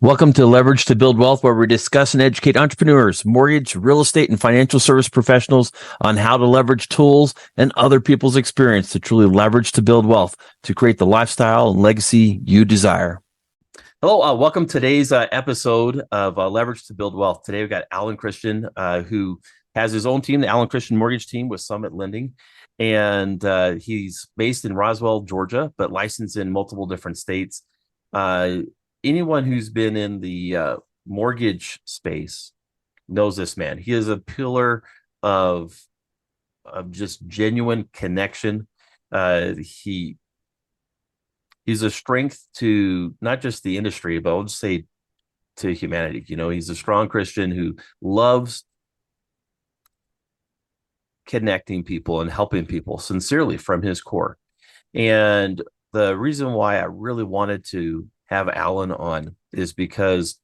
Welcome to Leverage to Build Wealth, where we discuss and educate entrepreneurs, mortgage, real estate, and financial service professionals on how to leverage tools and other people's experience to truly leverage to build wealth to create the lifestyle and legacy you desire. Hello, welcome to today's episode of Leverage to Build Wealth. Today we've got Alan Christian, who has his own team, the Alan Christian Mortgage Team with Summit Lending. And he's based in Roswell, Georgia, but licensed in multiple different states. Anyone who's been in the mortgage space knows this man. He is a pillar of just genuine connection. He's a strength to not just the industry, but I'll just say to humanity. You know, he's a strong Christian who loves connecting people and helping people sincerely from his core. And the reason why I really wanted to have Alan on is because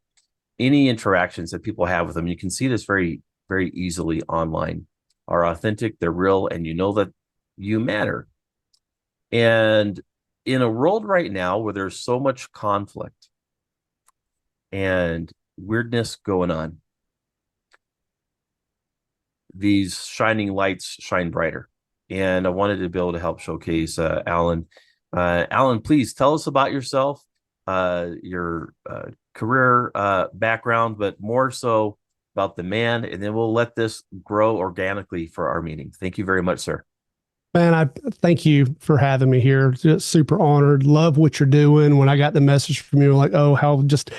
any interactions that people have with him, you can see this very, very easily online, are authentic, they're real, and you know that you matter. And in a world right now where there's so much conflict and weirdness going on, these shining lights shine brighter. And I wanted to be able to help showcase Alan. Alan, please tell us about yourself, your career background, but more so about the man, and then we'll let this grow organically for our meeting. Thank you very much, sir. Man, I thank you for having me here. Just super honored. Love what you're doing. When I got the message from you, like, oh, how just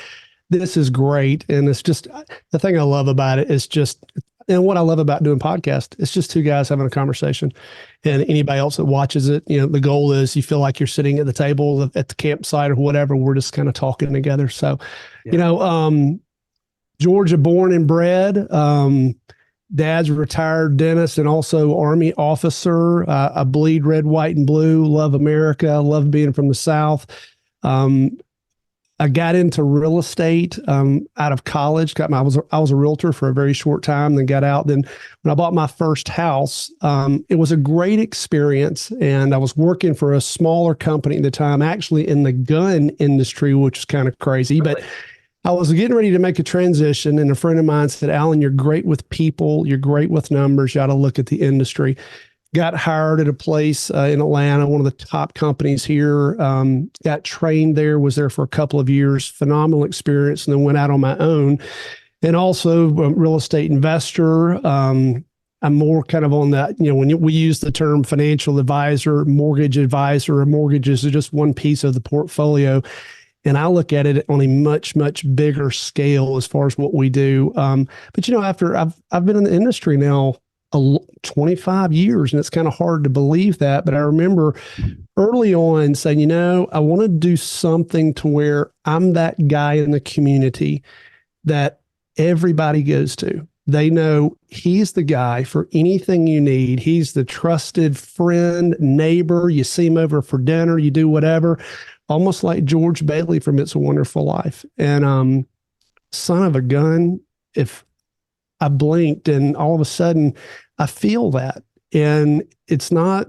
this is great. And it's just the thing I love about it is just, and what I love about doing podcasts, it's just two guys having a conversation. And anybody else that watches it, you know, the goal is you feel like you're sitting at the table at the campsite or whatever. We're just kind of talking together. So, yeah. Georgia born and bred. Dad's a retired dentist and also Army officer. I bleed red, white, and blue. Love America. Love being from the South. I got into real estate out of college. I was a realtor for a very short time, then got out. Then when I bought my first house, it was a great experience. And I was working for a smaller company at the time, actually in the gun industry, which is kind of crazy. Really? But I was getting ready to make a transition, and a friend of mine said, Alan, you're great with people. You're great with numbers. You ought to look at the industry. Got hired at a place in Atlanta, one of the top companies here. Got trained there, was there for a couple of years, phenomenal experience, and then went out on my own. And also a real estate investor. I'm more kind of on that, you know, when we use the term financial advisor, mortgage advisor, mortgages are just one piece of the portfolio. And I look at it on a much, much bigger scale as far as what we do. But, you know, after I've been in the industry now 25 years, and it's kind of hard to believe that. But I remember early on saying, you know, I want to do something to where I'm that guy in the community that everybody goes to. They know he's the guy for anything you need. He's the trusted friend, neighbor. You see him over for dinner, you do whatever. Almost like George Bailey from It's a Wonderful Life. And son of a gun, if I blinked and all of a sudden I feel that. And it's not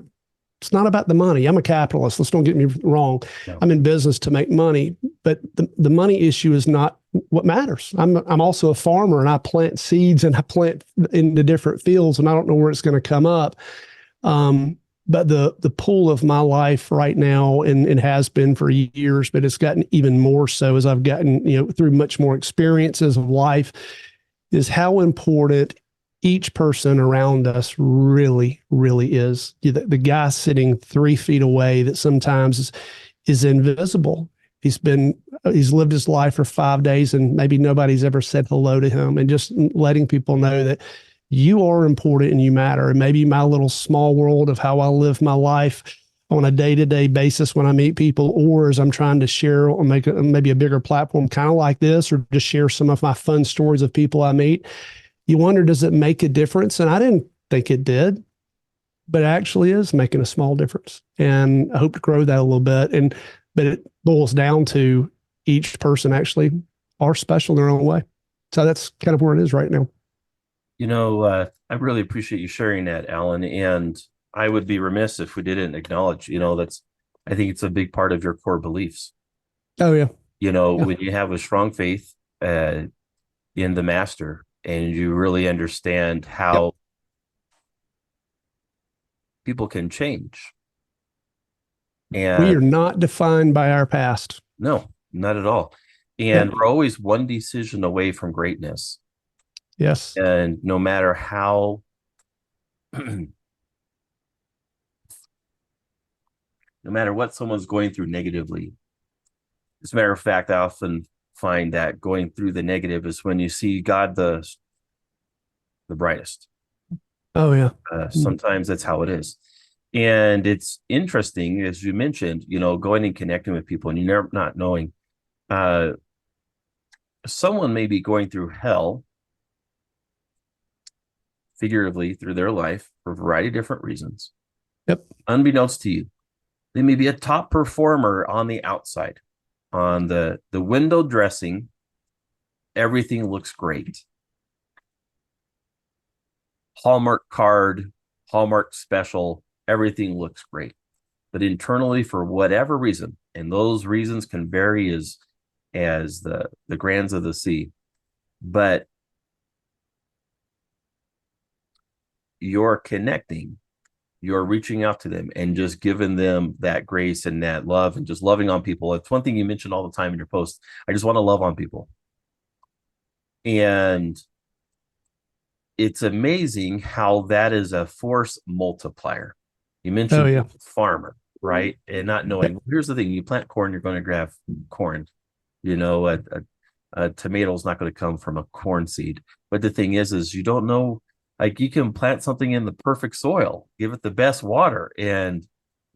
about the money. I'm a capitalist. Let's don't get me wrong. No. I'm in business to make money, but the money issue is not what matters. I'm also a farmer, and I plant seeds and I plant into different fields, and I don't know where it's going to come up. But the pool of my life right now, and it has been for years, but it's gotten even more so as I've gotten, you know, through much more experiences of life, is how important each person around us really, really is. The guy sitting 3 feet away that sometimes is invisible. He's lived his life for 5 days and maybe nobody's ever said hello to him, and just letting people know that you are important and you matter. And maybe my little small world of how I live my life on a day-to-day basis when I meet people, or as I'm trying to share or make maybe a bigger platform kind of like this, or just share some of my fun stories of people I meet. You wonder, does it make a difference? And I didn't think it did, but it actually is making a small difference. And I hope to grow that a little bit. But it boils down to each person actually are special in their own way. So that's kind of where it is right now. You know, I really appreciate you sharing that, Alan. And I would be remiss if we didn't acknowledge, you know, I think it's a big part of your core beliefs. Oh, yeah. Yeah. when you have a strong faith in the master and you really understand Yep. how people can change. We And are not defined by our past. no, not at all. And Yep. we're always one decision away from greatness. Yes. And no matter how, no matter what someone's going through negatively, as a matter of fact, I often find that going through the negative is when you see God the brightest. Oh yeah. Mm. Sometimes that's how it is. And it's interesting, as you mentioned, going and connecting with people and you never not knowing. Uh, Someone may be going through hell figuratively through their life for a variety of different reasons. Yep. Unbeknownst to you, they may be a top performer on the outside. On the window dressing, everything looks great. Hallmark card, Hallmark special, everything looks great. But internally, for whatever reason, and those reasons can vary as the grands of the sea, but you're connecting, you're reaching out to them and just giving them that grace and that love and just loving on people. It's one thing you mentioned all the time in your post. I just want to love on people. And it's amazing how that is a force multiplier. You Oh mentioned yeah. farmer, right? And not knowing. Yep. Well, here's the thing: you plant corn, you're going to grab corn. A tomato is not going to come from a corn seed. But the thing is you don't know. Like you can plant something in the perfect soil, give it the best water, and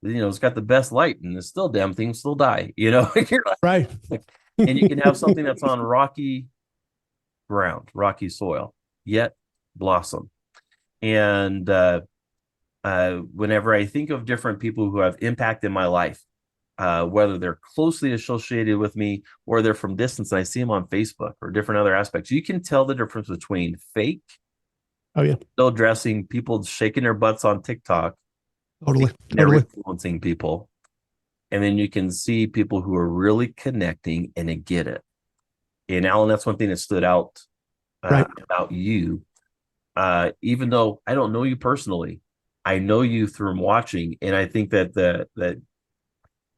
it's got the best light, and it's still damn thing still die. You're Right. like, and you can have something that's on rocky ground, rocky soil, yet blossom. And whenever I think of different people who have impact in my life, whether they're closely associated with me or they're from distance, and I see them on Facebook or different other aspects, you can tell the difference between fake, Oh yeah. still dressing, people shaking their butts on TikTok, Totally. and they're Totally. influencing people. And then you can see people who are really connecting and they get it. And Alan, that's one thing that stood out Right. about you. Even though I don't know you personally, I know you through watching, and I think that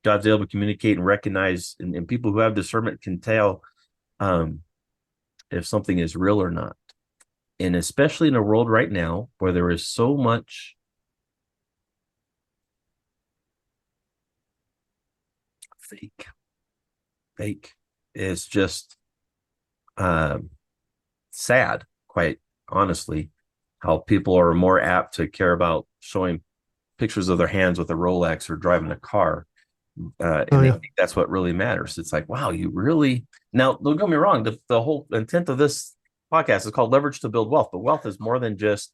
God's able to communicate and recognize, and people who have discernment can tell um, if something is real or not. And especially in a world right now where there is so much fake, fake is just um, sad, quite honestly, how people are more apt to care about showing pictures of their hands with a Rolex or driving a car. Oh And they yeah. think that's what really matters. It's like, wow, you really. Now, don't get me wrong. The whole intent of this podcast is called Leverage to Build Wealth, but wealth is more than just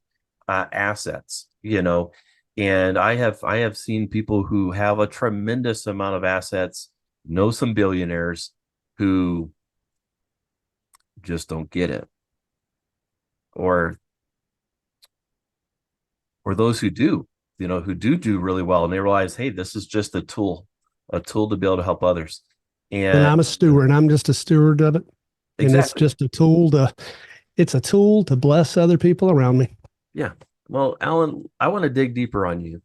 assets. And I have seen people who have a tremendous amount of assets, know some billionaires who just don't get it, or those who do, who do really well, and they realize, hey, this is just a tool to be able to help others. And And I'm a steward. I'm just a steward of it. And it's exactly. just it's a tool to bless other people around me. Yeah. Well, Alan, I want to dig deeper on you,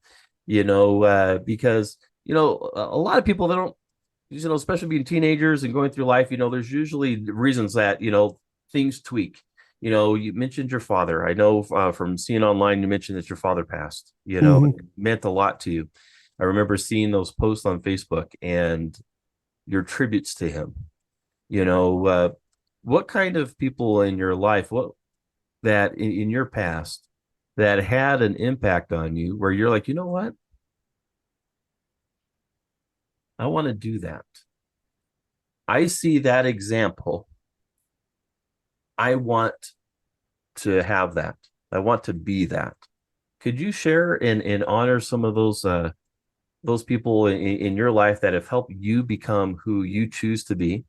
because, a lot of people that don't, especially being teenagers and going through life, there's usually reasons that, things tweak. You mentioned your father. I know from seeing online, you mentioned that your father passed, Hmm. it meant a lot to you. I remember seeing those posts on Facebook and your tributes to him. What kind of people in your life, that in your past that had an impact on you where you're like, you know what? I want to do that. I see that example. I want to have that. I want to be that. Could you share and honor some of those people in your life that have helped you become who you choose to be?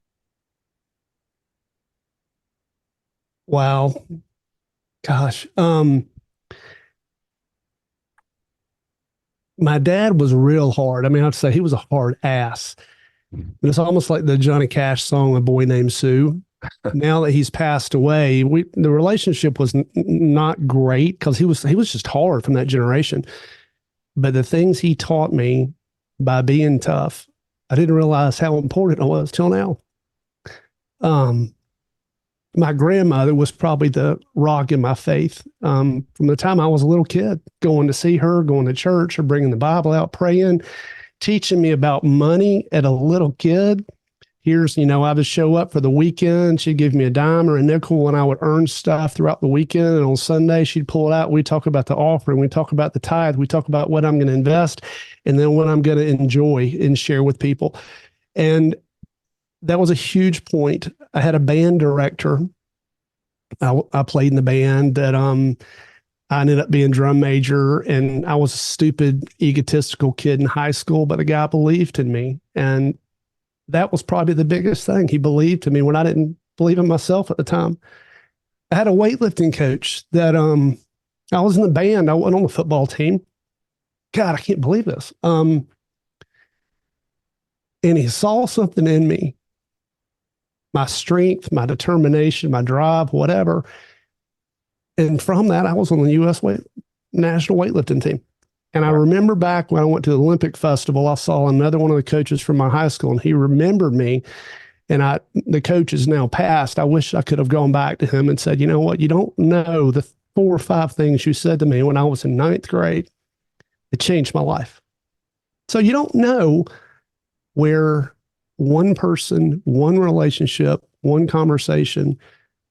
Wow. Gosh. My dad was real hard. I mean, I'd say he was a hard ass. But it's almost like the Johnny Cash song, A Boy Named Sue. Now that he's passed away, the relationship was not great because he was just hard from that generation. But the things he taught me by being tough, I didn't realize how important it was till now. Um, my grandmother was probably the rock in my faith from the time I was a little kid, going to see her, going to church, or bringing the Bible out, praying, teaching me about money at a little kid. I would show up for the weekend. She'd give me a dime or a nickel when I would earn stuff throughout the weekend. And on Sunday, she'd pull it out. We talk about the offering. We talk about the tithe. We talk about what I'm going to invest and then what I'm going to enjoy and share with people. And that was a huge point. I had a band director. I played in the band that I ended up being drum major, and I was a stupid, egotistical kid in high school, but the guy believed in me. And that was probably the biggest thing. He believed in me when I didn't believe in myself at the time. I had a weightlifting coach that I was in the band. I wasn't on the football team. God, I can't believe this. And he saw something in me, my strength, my determination, my drive, whatever. And from that, I was on the U.S. national weightlifting team. And I remember back when I went to the Olympic Festival, I saw another one of the coaches from my high school, and he remembered me. And the coach is now passed. I wish I could have gone back to him and said, you know what? You don't know the 4 or 5 things you said to me when I was in 9th grade. It changed my life. So you don't know where one person, one relationship, one conversation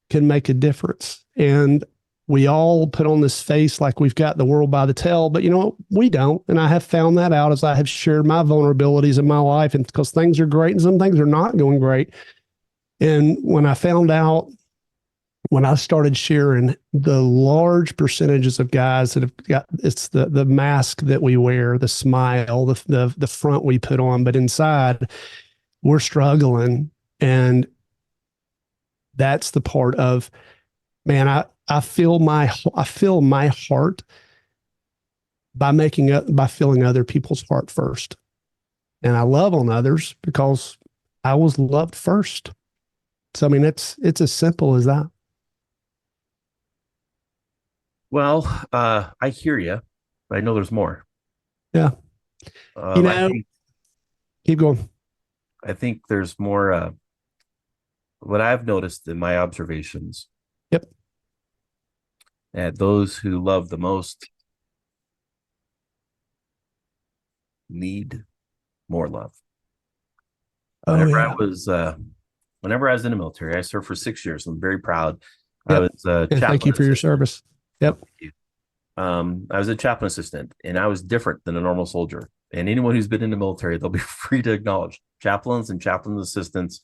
can make a difference. And we all put on this face like we've got the world by the tail, but you know what? We don't. And I have found that out as I have shared my vulnerabilities in my life, and because things are great and some things are not going great. And when I found out, when I started sharing the large percentages of guys that have got, it's the mask that we wear, the smile, the front we put on, but inside we're struggling. And that's the part of, man, I feel my heart by filling other people's heart first. And I love on others because I was loved first. So I mean, it's as simple as that. Well, I hear you, but I know there's more. Yeah. You I know, think keep going. I think there's more. What I've noticed in my observations, Yep. that those who love the most need more love. Oh Whenever I yeah. was, whenever I was in the military, I served for 6 years. I'm very proud. I Yep. was a And thank you chaplain for your assistant. service. Yep. I was a chaplain assistant, and I was different than a normal soldier. And anyone who's been in the military, they'll be free to acknowledge chaplains and chaplain assistants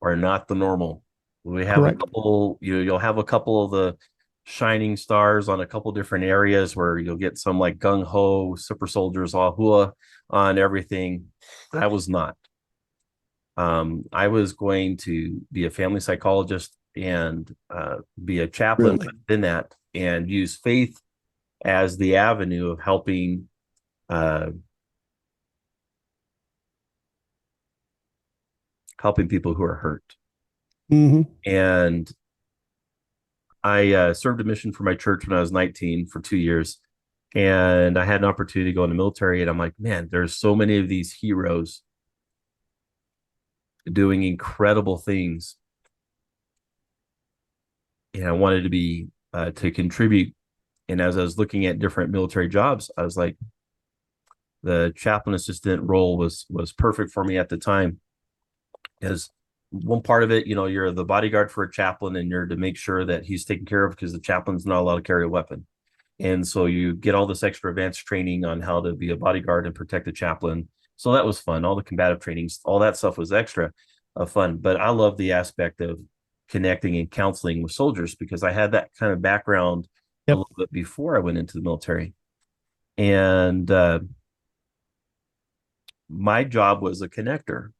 are not the normal. We have a Correct. couple, you'll have a couple of the shining stars on a couple different areas where you'll get some like gung ho super soldiers, all hua on everything. I was not. I was going to be a family psychologist and be a chaplain Really. within that, and use faith as the avenue of uh, helping people who are hurt. Mm-hmm. And I served a mission for my church when I was 19 for 2 years. And I had an opportunity to go in the military. And I'm like, man, there's so many of these heroes doing incredible things. And I wanted to be to contribute. And as I was looking at different military jobs, I was like, the chaplain assistant role was perfect for me at the time. As one part of it, you're the bodyguard for a chaplain, and you're to make sure that he's taken care of because the chaplain's not allowed to carry a weapon. And so you get all this extra advanced training on how to be a bodyguard and protect the chaplain. So that was fun. All the combative trainings, all that stuff was extra fun. But I love the aspect of connecting and counseling with soldiers because I had that kind of background a Yep. little bit before I went into the military. And my job was a connector.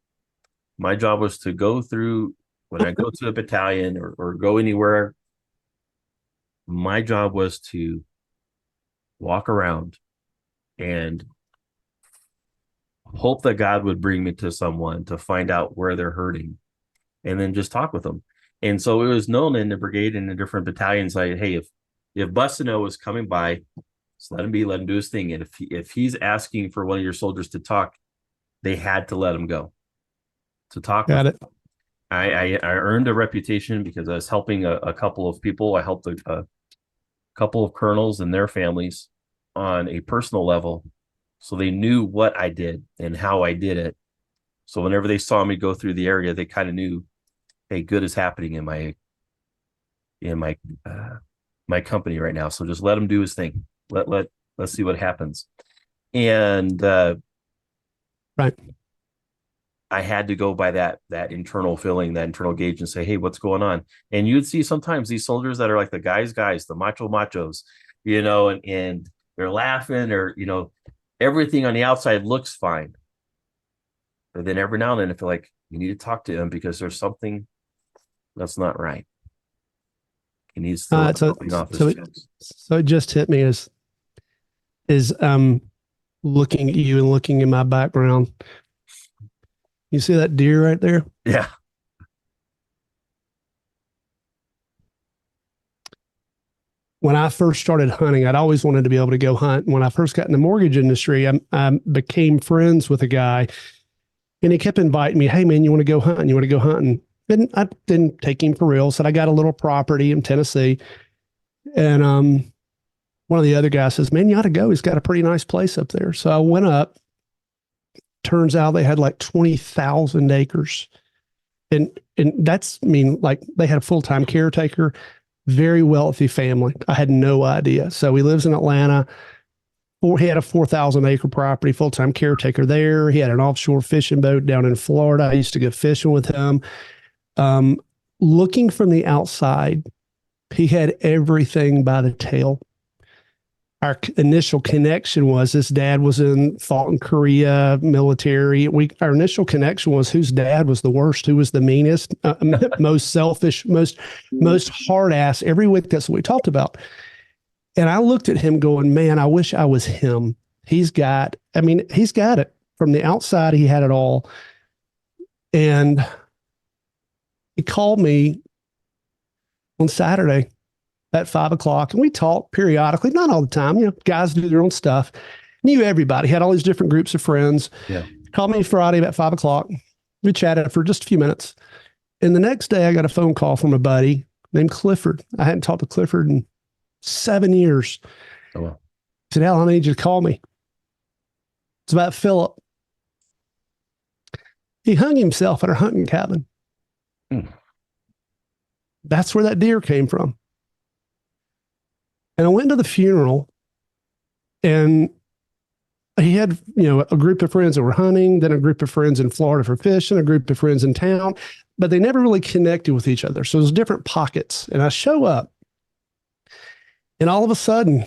My job was to go through, when I go to a battalion or go anywhere, my job was to walk around and hope that God would bring me to someone to find out where they're hurting and then just talk with them. And so it was known in the brigade and the different battalions, like, hey, if Bustino is coming by, just let him be, let him do his thing. And if he's asking for one of your soldiers to talk, they had to let him go to talk Got with it. him. I earned a reputation because I was helping a couple of people. I helped a couple of colonels and their families on a personal level. So they knew what I did and how I did it. So whenever they saw me go through the area, they kind of knew, hey, good is happening in my my company right now. So just let him do his thing. Let's see what happens. And Right. I had to go by that internal feeling, that internal gauge, and say, hey, what's going on? And you'd see sometimes these soldiers that are like the guys, the machos, and they're laughing, or everything on the outside looks fine. But then every now and then I feel like you need to talk to him because there's something that's not right. He needs to let something off his chest. So it just hit me as looking at you and looking in my background. You see that deer right there? Yeah. When I first started hunting, I'd always wanted to be able to go hunt. When I first got in the mortgage industry, I became friends with a guy, and he kept inviting me, hey, man, you want to go hunting? You want to go hunting? And I didn't take him for real. Said, I got a little property in Tennessee. And one of the other guys says, man, you ought to go. He's got a pretty nice place up there. So I went up. Turns out they had like 20,000 acres. And that's, I mean, like they had a full-time caretaker, very wealthy family. I had no idea. So he lives in Atlanta. He had a 4,000 acre property, full-time caretaker there. He had an offshore fishing boat down in Florida. I used to go fishing with him. Looking from the outside, he had everything by the tail. Our initial connection was his dad fought in Korea, military. Our initial connection was whose dad was the worst, who was the meanest, most selfish, most hard ass. Every week, that's what we talked about. And I looked at him going, man, I wish I was him. He's got it. From the outside, he had it all. And he called me on Saturday at 5:00, and we talked periodically, not all the time. Guys do their own stuff. Knew everybody, had all these different groups of friends. Yeah. Called me Friday about 5:00. We chatted for just a few minutes. And the next day, I got a phone call from a buddy named Clifford. I hadn't talked to Clifford in 7 years. Oh, wow. He said, Al, I need you to call me. It's about Philip. He hung himself at our hunting cabin. That's where that deer came from. And I went to the funeral, and he had, a group of friends that were hunting, then a group of friends in Florida for fishing, a group of friends in town, but they never really connected with each other. So it was different pockets. And I show up, and all of a sudden,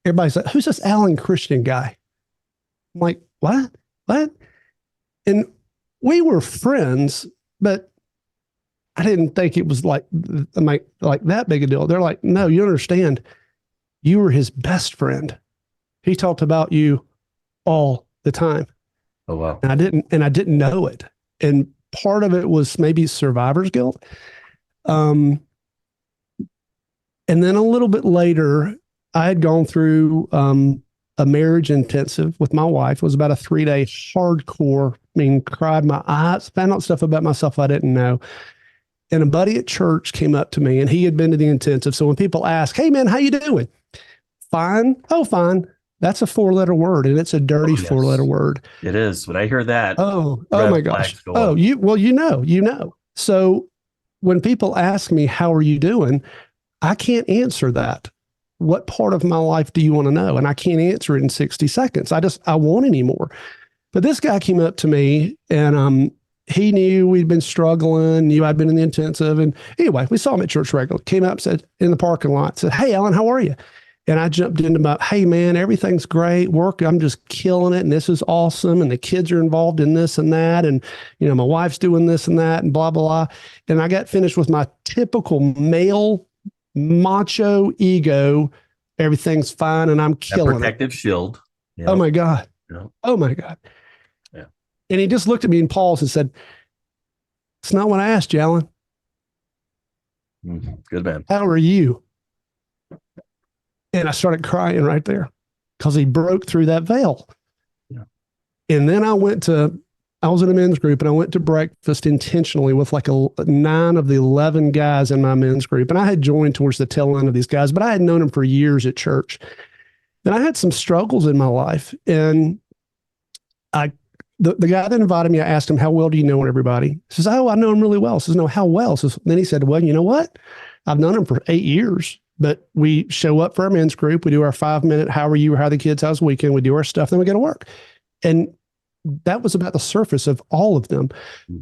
everybody's like, who's this Alan Christian guy? I'm like, what? And we were friends, but I didn't think it was like that big a deal. They're like, no, you understand. You were his best friend. He talked about you all the time. Oh, wow. And I didn't know it. And part of it was maybe survivor's guilt. And then a little bit later, I had gone through a marriage intensive with my wife. It was about a 3-day hardcore, cried my eyes, found out stuff about myself I didn't know. And a buddy at church came up to me, and he had been to the intensive. So when people ask, hey, man, how you doing? Fine. Oh, fine. That's a 4-letter word, and it's a dirty 4-letter word. It is. When I hear that, oh my gosh. Oh, you know. So when people ask me, how are you doing? I can't answer that. What part of my life do you want to know? And I can't answer it in 60 seconds. I won't anymore. But this guy came up to me, and he knew we'd been struggling, knew I'd been in the intensive. And anyway, we saw him at church regularly, came up, said in the parking lot, said, hey, Alan, how are you? And I jumped into my, hey, man, everything's great. Work, I'm just killing it. And this is awesome. And the kids are involved in this and that. And, my wife's doing this and that and blah, blah, blah. And I got finished with my typical male macho ego. Everything's fine and I'm killing protective it. shield. Oh, my God. Oh, my God. And he just looked at me and paused and said, "It's not what I asked you, Alan. Good man. How are you?" And I started crying right there because he broke through that veil. Yeah. And then I was in a men's group, and I went to breakfast intentionally with like 9 of the 11 guys in my men's group. And I had joined towards the tail end of these guys, but I had known them for years at church. And I had some struggles in my life. And the guy that invited me, I asked him, "How well do you know everybody?" He says, "Oh, I know him really well." I says, "No, how well?" Then he said, "Well, you know what? I've known him for 8 years, but we show up for our men's group. We do our 5-minute, how are you? How are the kids? How's the weekend? We do our stuff. Then we go to work." And that was about the surface of all of them.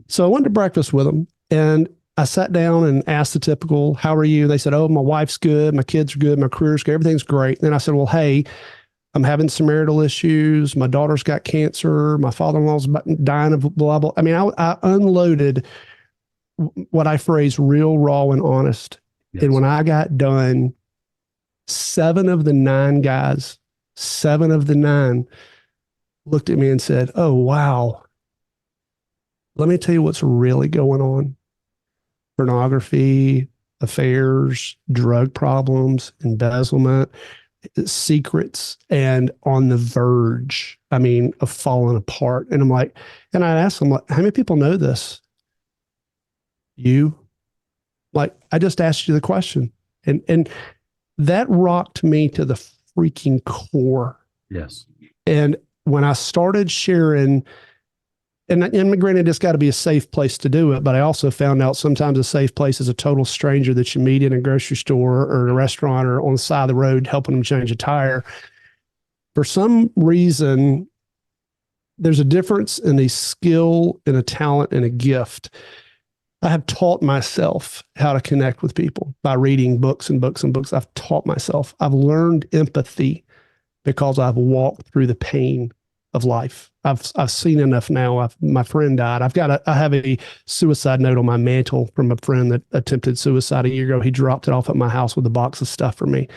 So I went to breakfast with them, and I sat down and asked the typical, "How are you?" They said, "Oh, my wife's good. My kids are good. My career's good. Everything's great." And then I said, "Well, hey, I'm having some marital issues. My daughter's got cancer. My father-in-law's dying of blah, blah." I mean, I unloaded what I phrase real, raw, and honest. Yes. And when I got done, 7 of the 9 guys, 7 of the 9 looked at me and said, "Oh, wow. Let me tell you what's really going on. Pornography, affairs, drug problems, embezzlement, secrets, and on the verge, I mean, of falling apart." And I'm like, and I asked them, like, "How many people know this?" "You." Like, I just asked you the question. And that rocked me to the freaking core. Yes. And when I started sharing, and granted, it's got to be a safe place to do it, but I also found out sometimes a safe place is a total stranger that you meet in a grocery store or a restaurant or on the side of the road helping them change a tire. For some reason, there's a difference in a skill and a talent and a gift. I have taught myself how to connect with people by reading books and books and books. I've taught myself. I've learned empathy because I've walked through the pain of life. I've seen enough now. My friend died. I have a suicide note on my mantle from a friend that attempted suicide a year ago. He dropped it off at my house with a box of stuff for me.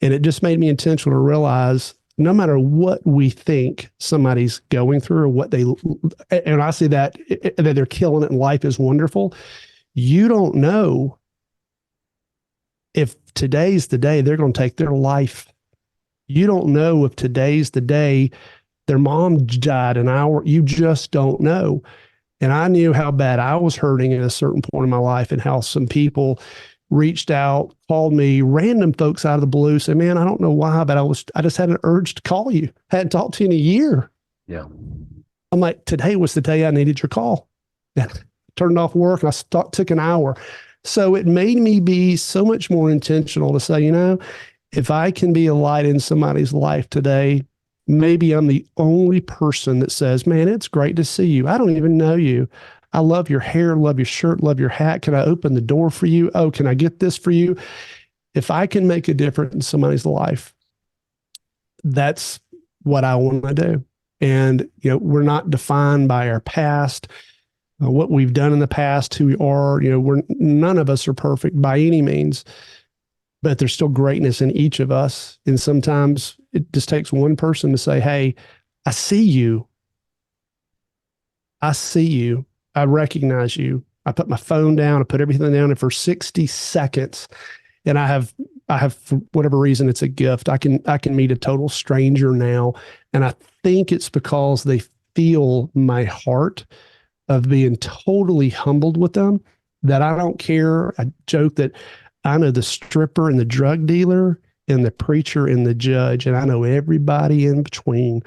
And it just made me intentional to realize no matter what we think somebody's going through or what and I see that they're killing it and life is wonderful. You don't know if today's the day they're going to take their life. You don't know if today's the day their mom died an hour. You just don't know. And I knew how bad I was hurting at a certain point in my life and how some people reached out, called me, random folks out of the blue, said, "Man, I don't know why, but I just had an urge to call you. Hadn't talked to you in a year." Yeah. I'm like, today was the day I needed your call. Turned off work and I took an hour. So it made me be so much more intentional to say, if I can be a light in somebody's life today, maybe I'm the only person that says, "Man, it's great to see you. I don't even know you. I love your hair, love your shirt, love your hat. Can I open the door for you? Oh, can I get this for you?" If I can make a difference in somebody's life, that's what I want to do. And, we're not defined by our past, what we've done in the past, who we are. None of us are perfect by any means, but there's still greatness in each of us. And sometimes it just takes one person to say, "Hey, I see you. I see you. I recognize you." I put my phone down, I put everything down, and for 60 seconds, and I have, for whatever reason, it's a gift. I can meet a total stranger now. And I think it's because they feel my heart of being totally humbled with them, that I don't care. I joke that I know the stripper and the drug dealer and the preacher and the judge, and I know everybody in between.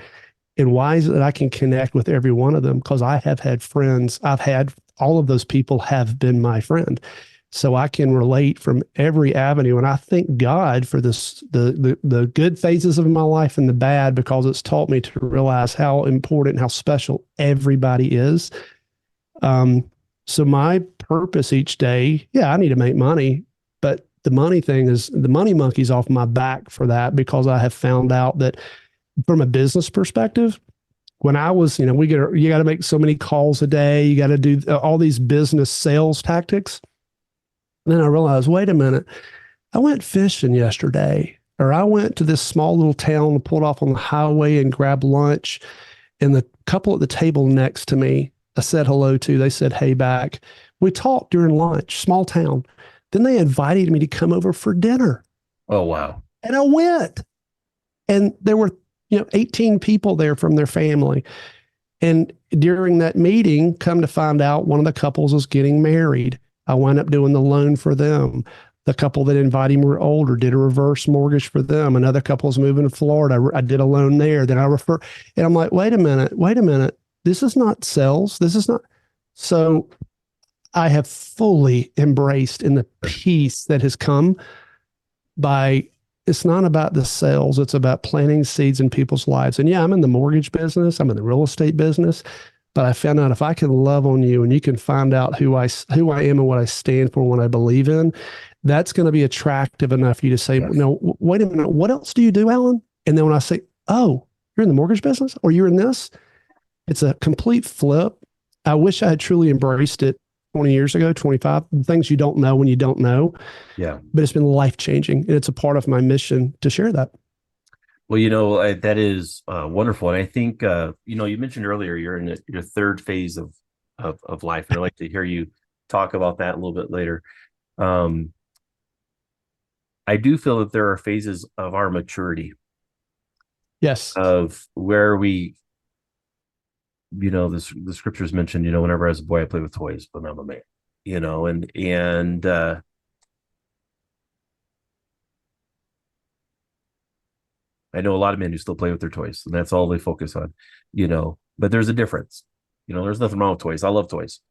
And why is it that I can connect with every one of them? Because I have had friends. All of those people have been my friend. So I can relate from every avenue. And I thank God for this, the good phases of my life and the bad, because it's taught me to realize how important and how special everybody is. So my purpose each day, I need to make money, but the money thing is the money monkey's off my back for that, because I have found out that from a business perspective, when I was, you got to make so many calls a day, you got to do all these business sales tactics. And then I realized, wait a minute, I went fishing yesterday, or I went to this small little town and pulled off on the highway and grabbed lunch. And the couple at the table next to me, I said hello to, they said hey back. We talked during lunch, small town. Then they invited me to come over for dinner. Oh, wow. And I went. And there were, 18 people there from their family. And during that meeting, come to find out one of the couples was getting married. I wound up doing the loan for them. The couple that invited me were older, did a reverse mortgage for them. Another couple's moving to Florida. I did a loan there. Then I refer, and I'm like, wait a minute. This is not sales. This is not. So I have fully embraced in the peace that has come by, it's not about the sales. It's about planting seeds in people's lives. And yeah, I'm in the mortgage business. I'm in the real estate business. But I found out if I can love on you and you can find out who I am and what I stand for, and what I believe in, that's going to be attractive enough for you to say, Yes. no, wait a minute, what else do you do, Alan? And then when I say, oh, you're in the mortgage business or you're in this, it's a complete flip. I wish I had truly embraced it 20 years ago, 25, things you don't know when you don't know. Yeah. But it's been life-changing. And it's a part of my mission to share that. Well, that is wonderful. And I think, you mentioned earlier, you're in your third phase of life. And I'd like to hear you talk about that a little bit later. I do feel that there are phases of our maturity, Yes. of where we, the scriptures mentioned, whenever I was a boy, I played with toys, but now I'm a man, and I know a lot of men who still play with their toys, and that's all they focus on, but there's a difference. There's nothing wrong with toys. I love toys,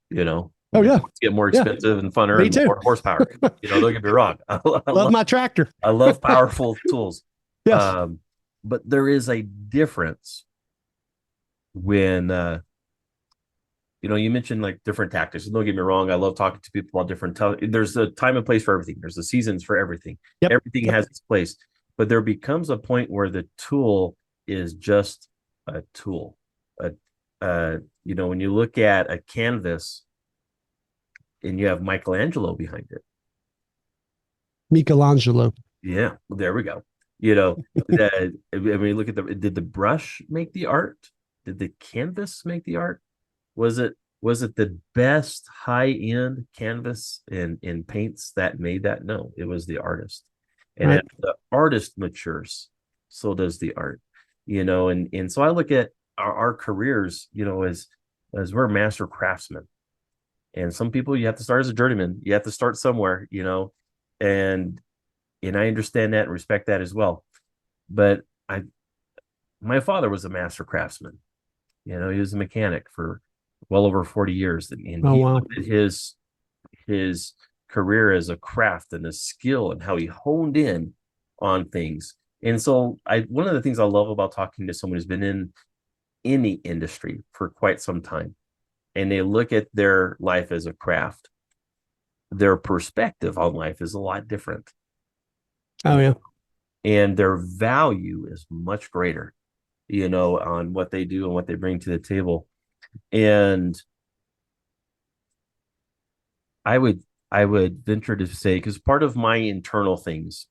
Oh, yeah. Get more expensive and funner Me and too. more horsepower. Don't get me wrong. Love my tractor. I love powerful tools. Yes. But there is a difference when, you mentioned like different tactics. Don't get me wrong. I love talking to people about different. There's a time and place for everything. There's the seasons for everything. Yep. Everything has its place. But there becomes a point where the tool is just a tool. When you look at a canvas and you have Michelangelo behind it. Michelangelo. Yeah, well, there we go. Look at did the brush make the art? Did the canvas make the art? Was it the best high-end canvas in paints that made that? No, it was the artist. And right. As the artist matures, so does the art. And so I look at our careers, as we're master craftsmen. And some people, you have to start as a journeyman. You have to start somewhere, and I understand that and respect that as well. But my father was a master craftsman. He was a mechanic for well over 40 years. And he looked at his career as a craft and a skill and how he honed in on things. And so one of the things I love about talking to someone who's been in any industry for quite some time, and they look at their life as a craft, their perspective on life is a lot different. Oh, yeah. And their value is much greater, on what they do and what they bring to the table. And I would venture to say, because part of my internal things,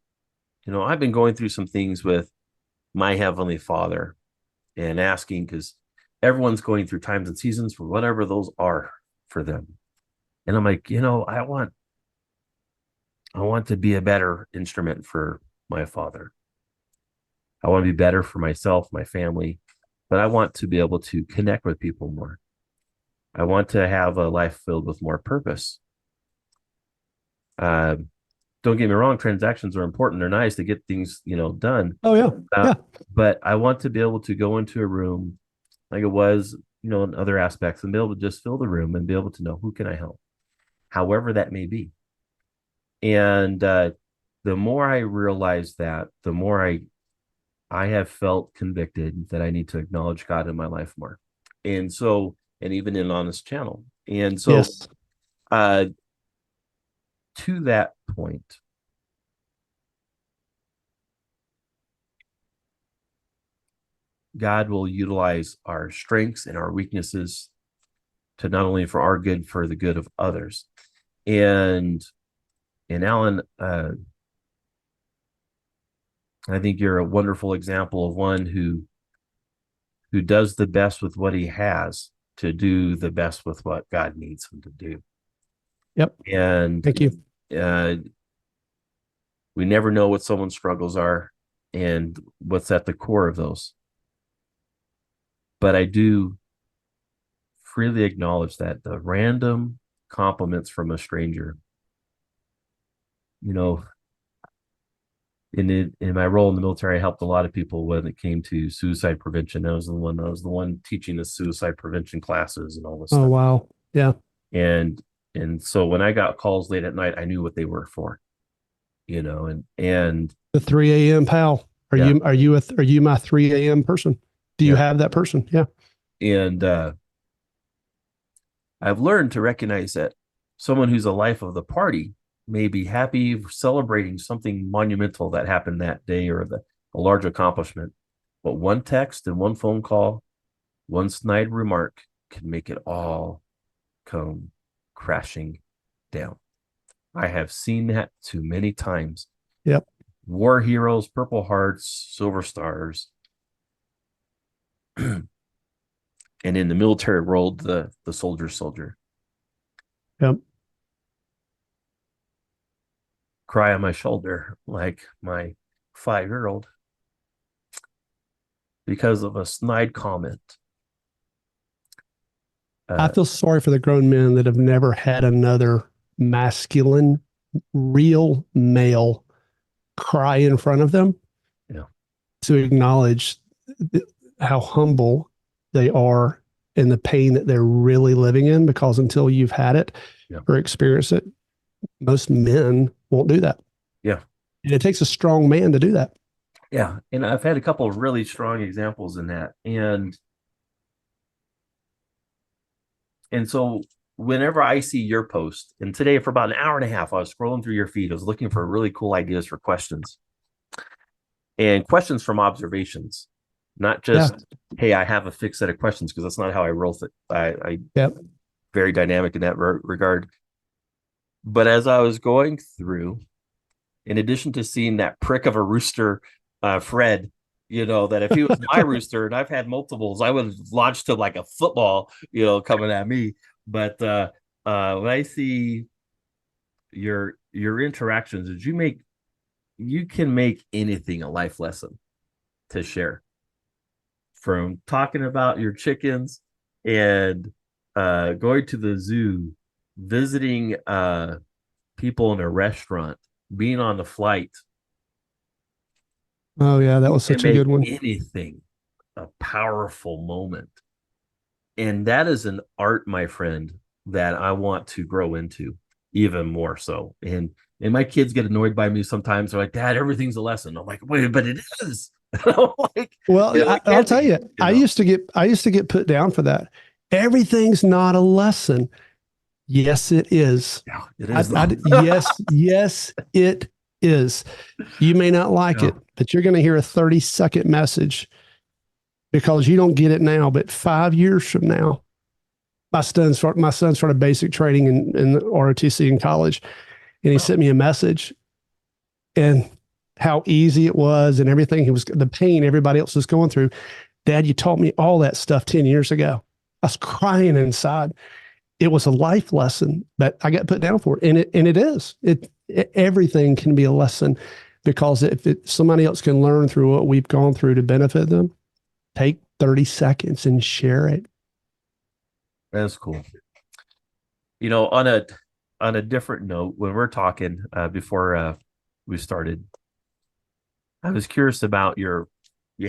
I've been going through some things with my Heavenly Father and asking, because everyone's going through times and seasons for whatever those are for them. And I'm like, I want to be a better instrument for my Father. I want to be better for myself, my family, but I want to be able to connect with people more. I want to have a life filled with more purpose. Don't get me wrong, transactions are important. They're nice to get things, done. Oh, yeah. Yeah. But I want to be able to go into a room like it was, in other aspects, and be able to just fill the room and be able to know, who can I help, however that may be. And the more I realize that, the more I have felt convicted that I need to acknowledge God in my life more. And so, and even in Honest Channel. And so, yes. To that point, God will utilize our strengths and our weaknesses to not only for our good, for the good of others. And Alan, I think you're a wonderful example of one who who does the best with what he has to do the best with what God needs him to do. Yep. And Thank you. We never know what someone's struggles are and what's at the core of those. But I do freely acknowledge that the random compliments from a stranger, in my role in the military, I helped a lot of people when it came to suicide prevention. I was the one teaching the suicide prevention classes and all this Oh, stuff. wow. Yeah. And so when I got calls late at night, I knew what they were for, and The 3 a.m. pal. Are yeah, you my 3 a.m. person? Do you yeah. have that person? Yeah. And I've learned to recognize that someone who's a life of the party may be happy celebrating something monumental that happened that day or a large accomplishment. But one text and one phone call, one snide remark can make it all come crashing down. I have seen that too many times. Yep. War heroes, Purple Hearts, Silver Stars. And in the military world, the soldier. Yep. Cry on my shoulder like my 5-year-old because of a snide comment. I feel sorry for the grown men that have never had another masculine, real male cry in front of them. Yeah. To acknowledge how humble they are and the pain that they're really living in, because until you've had it or experienced it, most men won't do that. Yeah. And it takes a strong man to do that. Yeah. And I've had a couple of really strong examples in that. And so whenever I see your post, and today for about an hour and a half, I was scrolling through your feed. I was looking for really cool ideas for questions and questions from observations, not just, hey, I have a fixed set of questions, because that's not how I roll. I very dynamic in that regard. But as I was going through, in addition to seeing that prick of a rooster, Fred, that if he was my rooster, and I've had multiples, I would have launched him like a football, coming at me. But when I see your interactions, you can make anything a life lesson to share, from talking about your chickens and going to the zoo, visiting people in a restaurant, being on the flight. Oh yeah, that was such a good one. Anything a powerful moment. And that is an art, my friend, that I want to grow into even more so. And my kids get annoyed by me sometimes. They're like, Dad, everything's a lesson. I'm like, wait, but it is. Like, well, I'll tell you, I used to get put down for that. Everything's not a lesson. Yes, it is. Yeah, it is. Yes, it is. You may not like it, but you're going to hear a 30-second message because you don't get it now. But 5 years from now, my son started basic training in the ROTC in college, and he sent me a message, and how easy it was and everything. The pain everybody else was going through. Dad, you taught me all that stuff 10 years ago. I was crying inside. It was a life lesson, but I got put down for it. And it is. Everything can be a lesson, because if somebody else can learn through what we've gone through to benefit them, take 30 seconds and share it. That's cool. On a different note, when we're talking before we started, I was curious about you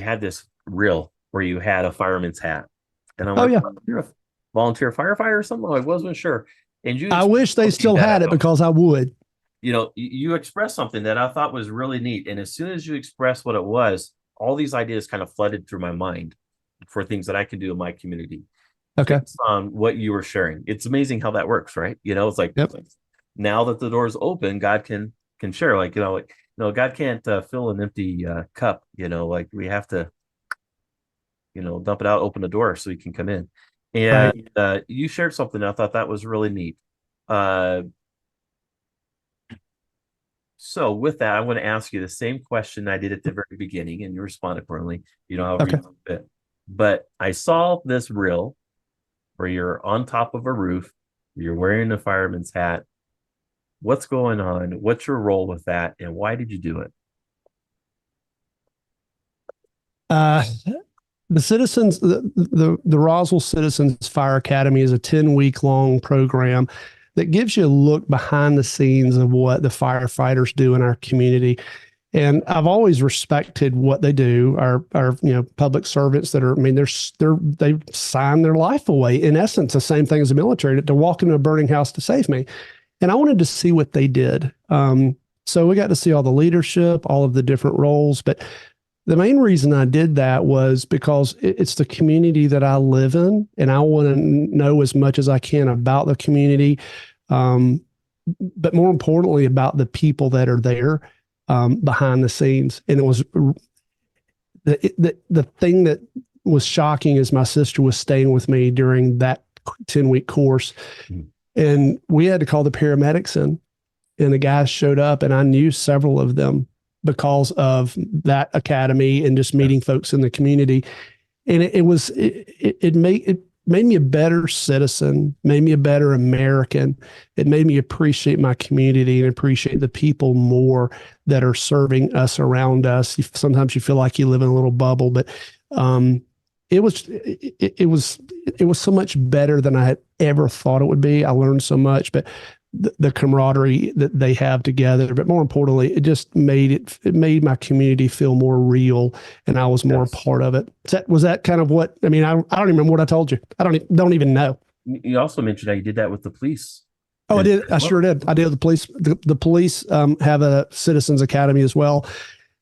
had this reel where you had a fireman's hat. And I'm like, you're a volunteer firefighter or something? I wasn't sure. And I wish they still had it, because I would. You expressed something that I thought was really neat. And as soon as you expressed what it was, all these ideas kind of flooded through my mind for things that I can do in my community. Okay. Based on what you were sharing. It's amazing how that works, right? It's like, now that the door's open, God can share. God can't fill an empty cup. Like we have to, dump it out, open the door so you can come in. And you shared something. I thought that was really neat. So with that, I want to ask you the same question I did at the very beginning, and you respond accordingly. However you fit. But I saw this reel where you're on top of a roof, you're wearing a fireman's hat. What's going on? What's your role with that? And why did you do it? Uh, the Roswell Citizens Fire Academy is a 10-week long program that gives you a look behind the scenes of what the firefighters do in our community. And I've always respected what they do. Our public servants that are, I mean, they sign their life away. In essence, the same thing as the military. They're walking into a burning house to save me, and I wanted to see what they did. So we got to see all the leadership, all of the different roles. But the main reason I did that was because it's the community that I live in, and I want to know as much as I can about the community, but more importantly, about the people that are there behind the scenes. And it was the thing that was shocking is my sister was staying with me during that 10-week course, and we had to call the paramedics in, and the guys showed up, and I knew several of them because of that academy and just meeting folks in the community. And it made me a better citizen, made me a better American. It made me appreciate my community and appreciate the people more that are serving us around us. Sometimes you feel like you live in a little bubble, but it was so much better than I had ever thought it would be. I learned so much, but the camaraderie that they have together, but more importantly, it just made my community feel more real, and I was more a part of it. Was that kind of what, I mean, I don't even remember what I told you. I don't even know. You also mentioned how you did that with the police. Oh, I did. I sure did. I did. The police, the police have a citizens academy as well.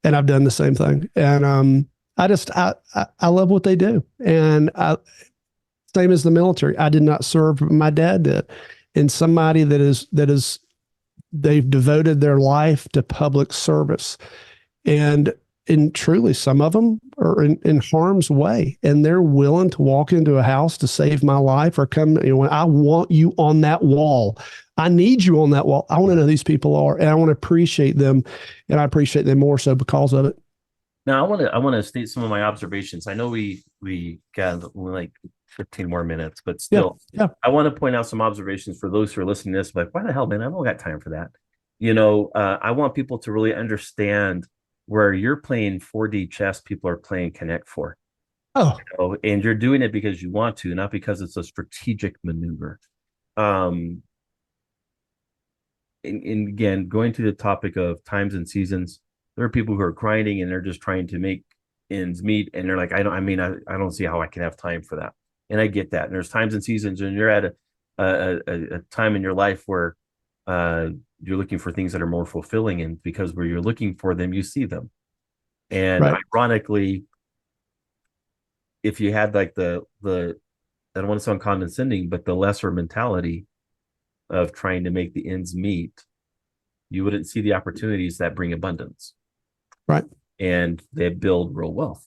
And I've done the same thing. And I love what they do. And same as the military. I did not serve, but my dad did. And somebody they've devoted their life to public service, and truly some of them are in harm's way, and they're willing to walk into a house to save my life, or come, I want you on that wall. I need you on that wall. I want to know who these people are, and I want to appreciate them, and I appreciate them more so because of it. Now I want to state some of my observations. I know we got like 15 more minutes, but still, I want to point out some observations for those who are listening to this. Like, why the hell, man? I don't got time for that. I want people to really understand where you're playing 4D chess, people are playing Connect 4. And you're doing it because you want to, not because it's a strategic maneuver. And again, going to the topic of times and seasons, there are people who are grinding and they're just trying to make ends meet, and they're like, I don't see how I can have time for that. And I get that. And there's times and seasons, and you're at a time in your life where you're looking for things that are more fulfilling, and because where you're looking for them, you see them. And ironically, if you had like the I don't want to sound condescending, but the lesser mentality of trying to make the ends meet, you wouldn't see the opportunities that bring abundance. Right. And they build real wealth,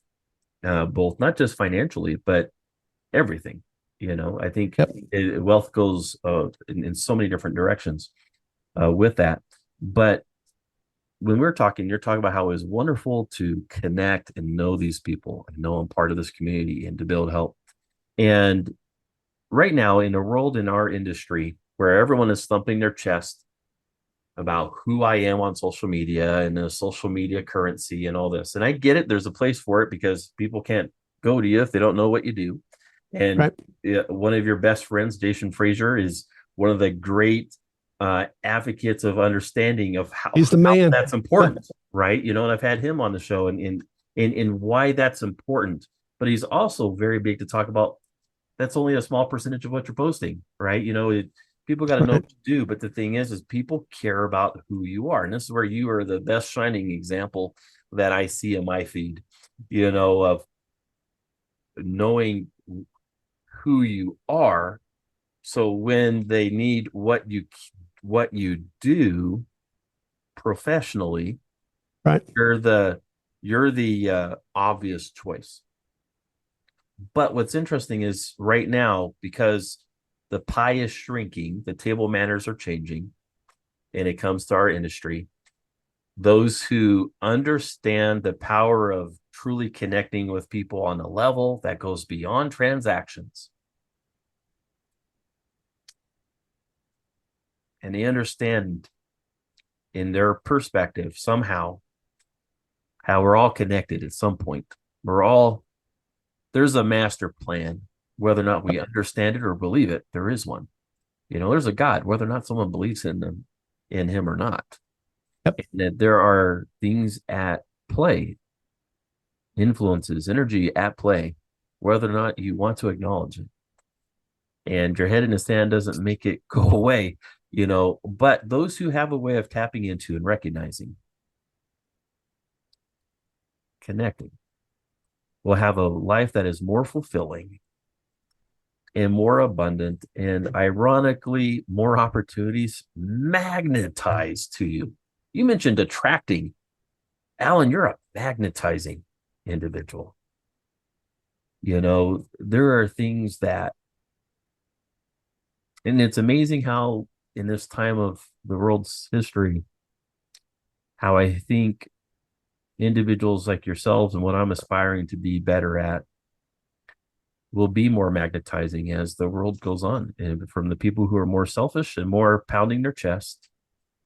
both not just financially, but everything. I think wealth goes in so many different directions with that. But when you're talking about how it was wonderful to connect and know these people and know I'm part of this community and to build help. And right now, in a world in our industry where everyone is thumping their chest about who I am on social media and the social media currency and all this. And I get it. There's a place for it because people can't go to you if they don't know what you do. And one of your best friends, Jason Frazier, is one of the great advocates of understanding of how he's the man. How that's important, right? And I've had him on the show and why that's important. But he's also very big to talk about that's only a small percentage of what you're posting, right? People got to know what to do, but the thing is people care about who you are, and this is where you are the best shining example that I see in my feed, of knowing who you are. So when they need what you do professionally, right, you're the obvious choice. But what's interesting is right now, because the pie is shrinking, the table manners are changing, and it comes to our industry. Those who understand the power of truly connecting with people on a level that goes beyond transactions. And they understand in their perspective somehow how we're all connected at some point. There's a master plan, whether or not we understand it or believe it, there is one. There's a God, whether or not someone believes in him or not. Yep. And that there are things at play, influences, energy at play, whether or not you want to acknowledge it. And your head in the sand doesn't make it go away, but those who have a way of tapping into and recognizing, connecting, will have a life that is more fulfilling and more abundant, and ironically, more opportunities magnetized to you. You mentioned attracting. Alan, you're a magnetizing individual. There are things that, and it's amazing how in this time of the world's history, how I think individuals like yourselves and what I'm aspiring to be better at will be more magnetizing as the world goes on. And from the people who are more selfish and more pounding their chest,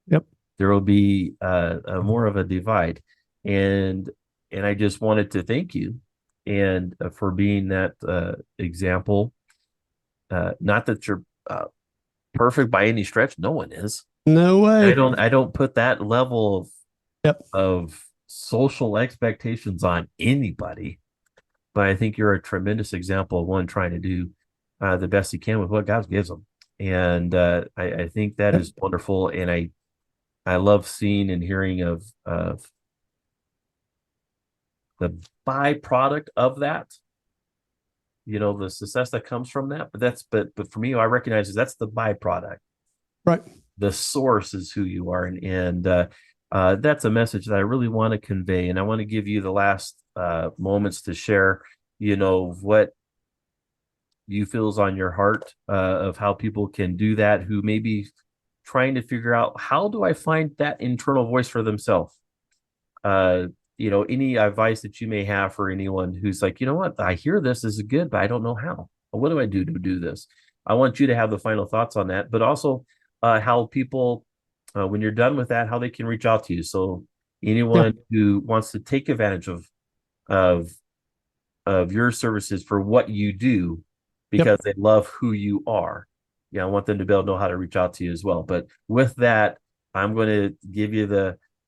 yep, there will be a more of a divide. And I just wanted to thank you and for being that example. Not that you're perfect by any stretch. No one is. No way. I don't put that level of Yep. of social expectations on anybody. But I think you're a tremendous example of one trying to do the best he can with what God gives them. And I think that is wonderful. And I love seeing and hearing of the byproduct of that, the success that comes from that. But for me, I recognize that's the byproduct. Right. The source is who you are. And that's a message that I really want to convey. And I want to give you the last moments to share, what you feel is on your heart of how people can do that, who may be trying to figure out, how do I find that internal voice for themselves? Any advice that you may have for anyone who's like, what, I hear this is good, but I don't know how. What do I do to do this? I want you to have the final thoughts on that, but also how people, when you're done with that, how they can reach out to you. So anyone who wants to take advantage of your services for what you do, because they love who you are. I want them to be able to know how to reach out to you as well. But with that, I'm going to give you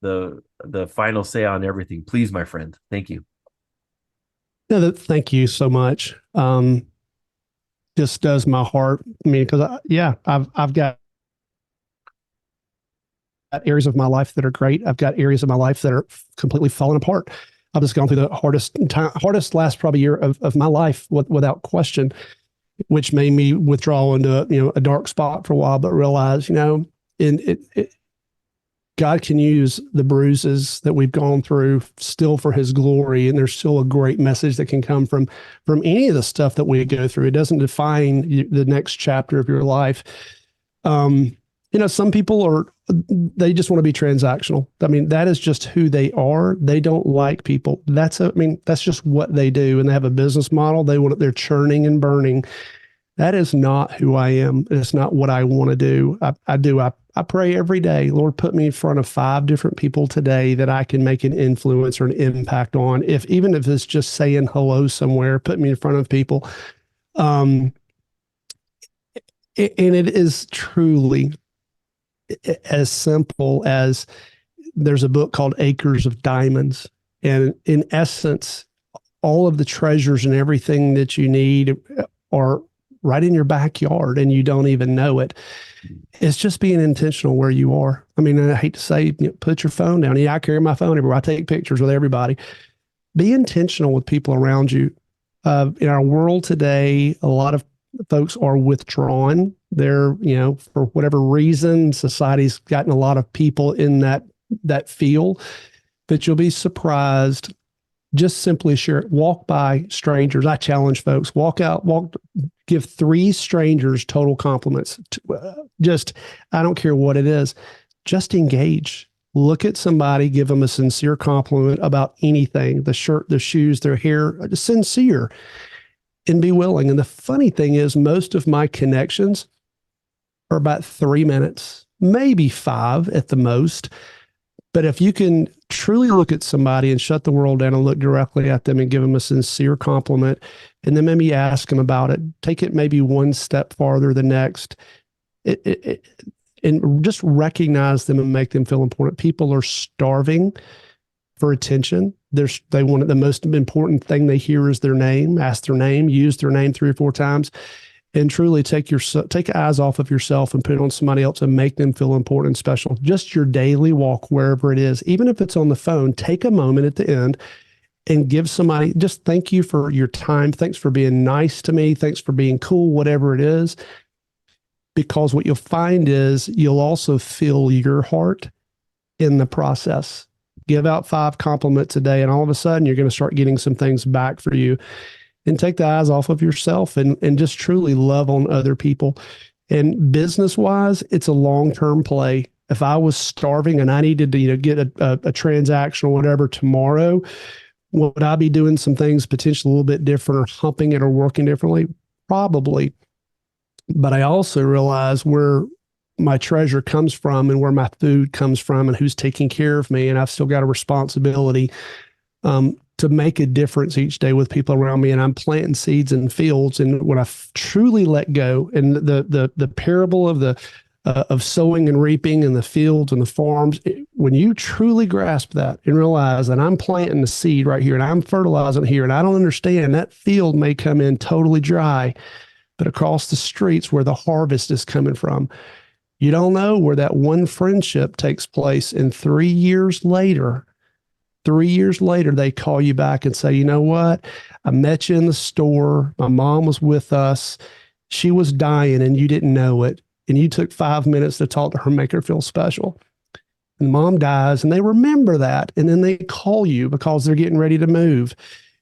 the final say on everything. Please, my friend. Thank you. No, thank you so much. Just does my heart. I mean, because I've got areas of my life that are great. I've got areas of my life that are completely falling apart. I've just gone through the hardest last probably year of my life without question, which made me withdraw into a dark spot for a while, but realize God can use the bruises that we've gone through still for His glory, and there's still a great message that can come from any of the stuff that we go through. It doesn't define the next chapter of your life. Some people they just want to be transactional. I mean, that is just who they are. They don't like people. That's just what they do. And they have a business model. They're churning and burning. That is not who I am. It's not what I want to do. I pray every day, Lord, put me in front of 5 different people today that I can make an influence or an impact on. Even if it's just saying hello somewhere, put me in front of people. And it is truly as simple as, there's a book called Acres of Diamonds. And in essence, all of the treasures and everything that you need are right in your backyard, and you don't even know it. It's just being intentional where you are. I mean, I hate to say, put your phone down. I carry my phone everywhere. I take pictures with everybody. Be intentional with people around you. In our world today, a lot of folks are withdrawn. They're, for whatever reason, society's gotten a lot of people in that field, but you'll be surprised. Just simply share it. Walk by strangers. I challenge folks, give 3 strangers total compliments. I don't care what it is. Just engage. Look at somebody, give them a sincere compliment about anything, the shirt, the shoes, their hair, sincere, and be willing. And the funny thing is, most of my connections are about 3 minutes, maybe 5 at the most. But if you can truly look at somebody and shut the world down and look directly at them and give them a sincere compliment, and then maybe ask them about it, take it maybe one step farther the next, and just recognize them and make them feel important. People are starving for attention. They want the most important thing they hear is their name. Ask their name, use their name 3 or 4 times, and truly take eyes off of yourself and put it on somebody else and make them feel important and special. Just your daily walk, wherever it is, even if it's on the phone, take a moment at the end and give somebody, just thank you for your time. Thanks for being nice to me. Thanks for being cool, whatever it is. Because what you'll find is you'll also fill your heart in the process. Give out 5 compliments a day, and all of a sudden you're going to start getting some things back for you. And take the eyes off of yourself and just truly love on other people. And business-wise, it's a long-term play. If I was starving and I needed to get a transaction or whatever tomorrow, would I be doing some things potentially a little bit different or humping it or working differently? Probably. But I also realize where my treasure comes from and where my food comes from and who's taking care of me. And I've still got a responsibility to make a difference each day with people around me. And I'm planting seeds in fields. And when I truly let go, and the parable of sowing and reaping in the fields and the farms, when you truly grasp that and realize that I'm planting the seed right here and I'm fertilizing here, and I don't understand, that field may come in totally dry, but across the streets where the harvest is coming from, you don't know where that one friendship takes place. And 3 years later, they call you back and say, you know what? I met you in the store. My mom was with us. She was dying and you didn't know it. And you took 5 minutes to talk to her, make her feel special. And mom dies and they remember that. And then they call you because they're getting ready to move.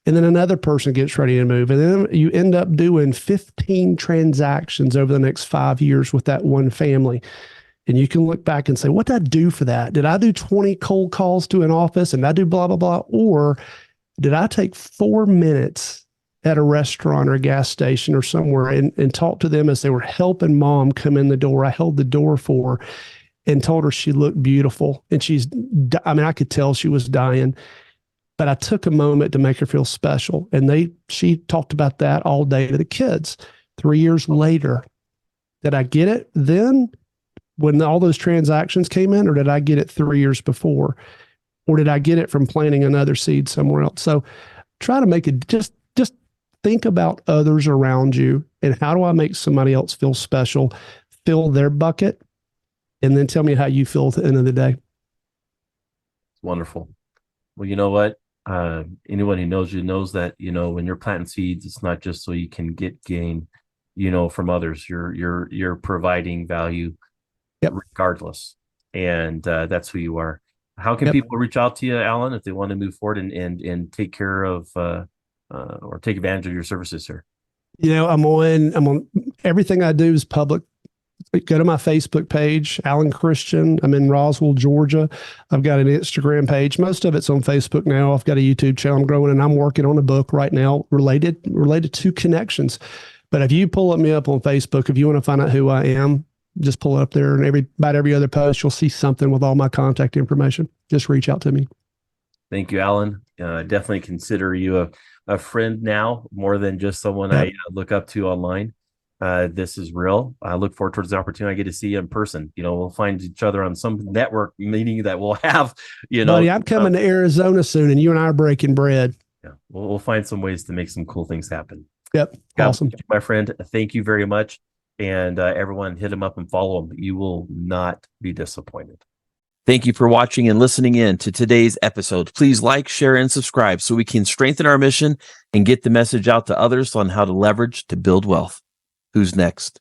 And then another person gets ready to move. And then you end up doing 15 transactions over the next 5 years with that one family. And you can look back and say, what did I do for that? Did I do 20 cold calls to an office and I do blah, blah, blah? Or did I take 4 minutes at a restaurant or a gas station or somewhere and talk to them as they were helping mom come in the door? I held the door for her and told her she looked beautiful. And I could tell she was dying, but I took a moment to make her feel special. And she talked about that all day to the kids. 3 years later, did I get it then when all those transactions came in, or did I get it 3 years before? Or did I get it from planting another seed somewhere else? So try to make it, just think about others around you and how do I make somebody else feel special, fill their bucket, and then tell me how you feel at the end of the day. Wonderful. Well, you know what? Anyone who knows you knows that, when you're planting seeds, it's not just so you can get gain, from others. You're providing value. Yep. Regardless. And that's who you are. How can people reach out to you, Alan, if they want to move forward and take care of or take advantage of your services here? I'm on everything I do is public. Go to my Facebook page, Alan Christian. I'm in Roswell, Georgia. I've got an Instagram page. Most of it's on Facebook now. I've got a YouTube channel I'm growing, and I'm working on a book right now related to connections. But if you pull me up on Facebook, if you want to find out who I am, just pull it up there, and about every other post, you'll see something with all my contact information. Just reach out to me. Thank you, Alan. Definitely consider you a friend now, more than just someone I look up to online. This is real. I look forward towards the opportunity I get to see you in person. We'll find each other on some network meeting that we'll have. Buddy, I'm coming to Arizona soon, and you and I are breaking bread. Yeah, we'll find some ways to make some cool things happen. Yep, awesome, my friend. Thank you very much. And everyone, hit him up and follow him. You will not be disappointed. Thank you for watching and listening in to today's episode. Please like, share, and subscribe so we can strengthen our mission and get the message out to others on how to leverage to build wealth. Who's next?